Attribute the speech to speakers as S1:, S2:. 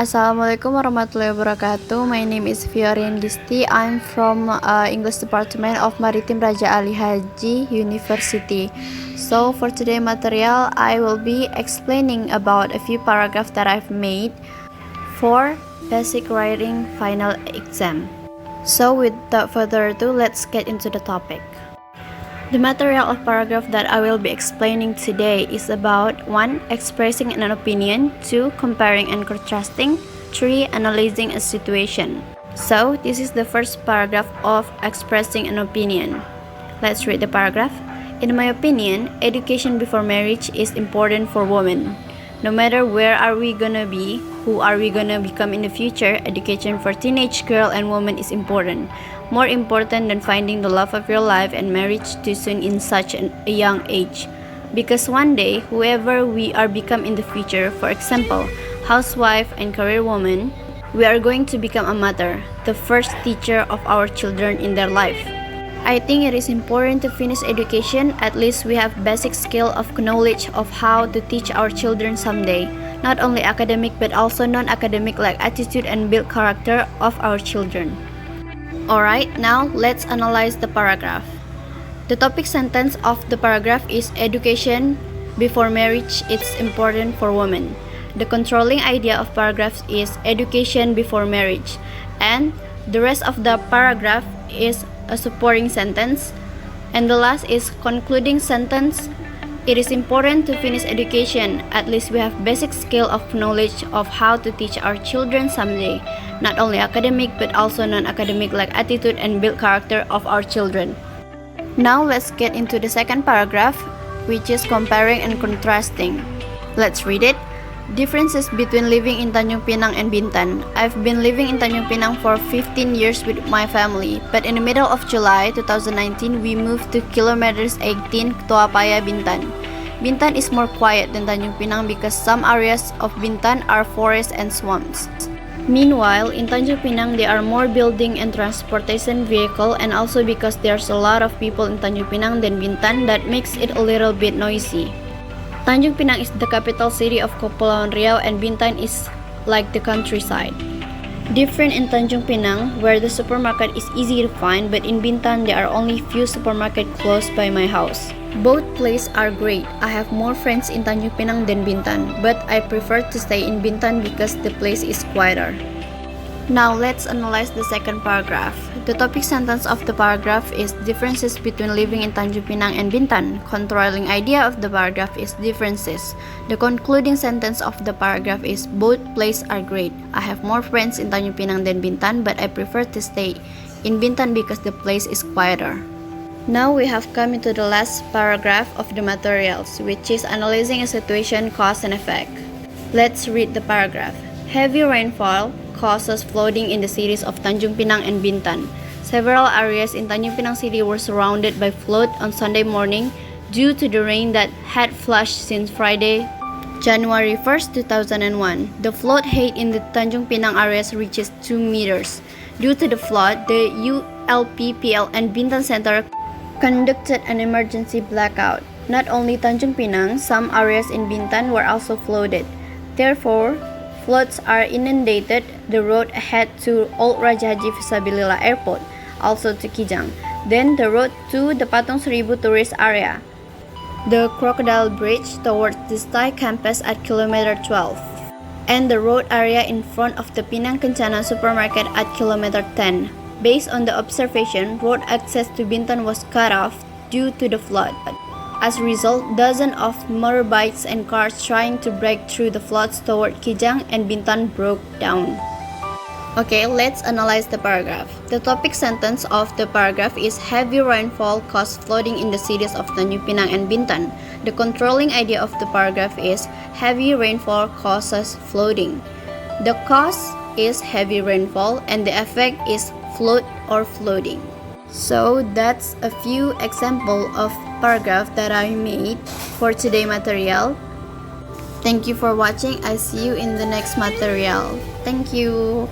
S1: Assalamualaikum warahmatullahi wabarakatuh. My name is Fiorian Listi. I'm from English Department of Maritim Raja Ali Haji University. So for today material, I will be explaining about a few paragraphs that I've made for basic writing final exam. So without further ado, let's get into the topic. The material of paragraph that I will be explaining today is about 1. Expressing an opinion, 2. Comparing and contrasting, 3. Analyzing a situation. So, this is the first paragraph of expressing an opinion. Let's read the paragraph. In my opinion, education before marriage is important for women. No matter where are we gonna be, who are we gonna become in the future, education for teenage girl and woman is important. More important than finding the love of your life and marriage too soon in such a young age. Because one day, whoever we are become in the future, for example, housewife and career woman, we are going to become a mother, the first teacher of our children in their life. I think it is important to finish education, at least we have basic skill of knowledge of how to teach our children someday. Not only academic but also non-academic like attitude and build character of our children. Alright, now let's analyze the paragraph. The topic sentence of the paragraph is education before marriage is important for women. The controlling idea of paragraphs is education before marriage, and the rest of the paragraph is a supporting sentence, and the last is concluding sentence. It is important to finish education, at least we have basic skill of knowledge of how to teach our children someday, not only academic but also non-academic like attitude and build character of our children. Now let's get into the second paragraph, which is comparing and contrasting. Let's read it. Differences between living in Tanjung Pinang and Bintan. I've been living in Tanjung Pinang for 15 years with my family, but in the middle of July 2019, we moved to kilometers 18 Tuapaya, Bintan. Bintan is more quiet than Tanjung Pinang because some areas of Bintan are forests and swamps. Meanwhile, in Tanjung Pinang, there are more building and transportation vehicle, and also because there's a lot of people in Tanjung Pinang than Bintan, that makes it a little bit noisy. Tanjung Pinang is the capital city of Kepulauan Riau and Bintan is like the countryside. Different in Tanjung Pinang, where the supermarket is easy to find, but in Bintan there are only few supermarkets close by my house. Both places are great. I have more friends in Tanjung Pinang than Bintan, but I prefer to stay in Bintan because the place is quieter. Now let's analyze the second paragraph. The topic sentence of the paragraph is differences between living in Tanjung Pinang and Bintan. Controlling idea of the paragraph is differences. The concluding sentence of the paragraph is both places are great. I have more friends in Tanjung Pinang than Bintan, but I prefer to stay in Bintan because the place is quieter. Now we have come into the last paragraph of the materials, which is analyzing a situation, cause and effect. Let's read the paragraph. Heavy rainfall causes flooding in the cities of Tanjung Pinang and Bintan. Several areas in Tanjung Pinang city were surrounded by flood on Sunday morning due to the rain that had flushed since Friday, January 1st, 2001. The flood height in the Tanjung Pinang areas reaches 2 meters. Due to the flood, the ULPPL and Bintan Center conducted an emergency blackout. Not only Tanjung Pinang, some areas in Bintan were also flooded. Therefore, floods are inundated the road ahead to Old Raja Haji Fisabilillah Airport, also to Kijang. Then the road to the Patung Seribu tourist area. The Crocodile Bridge towards the Sty campus at kilometer 12. And the road area in front of the Pinang Kencana supermarket at kilometer 10. Based on the observation, road access to Bintan was cut off due to the flood. As a result, dozens of motorbikes and cars trying to break through the floods toward Kijang and Bintan broke down. Okay, let's analyze the paragraph. The topic sentence of the paragraph is heavy rainfall caused flooding in the cities of Tanjung Pinang and Bintan. The controlling idea of the paragraph is heavy rainfall causes flooding. The cause is heavy rainfall and the effect is flood or flooding. So that's a few example of paragraph that I made for today material. Thank you for watching. I see you in the next material. Thank you.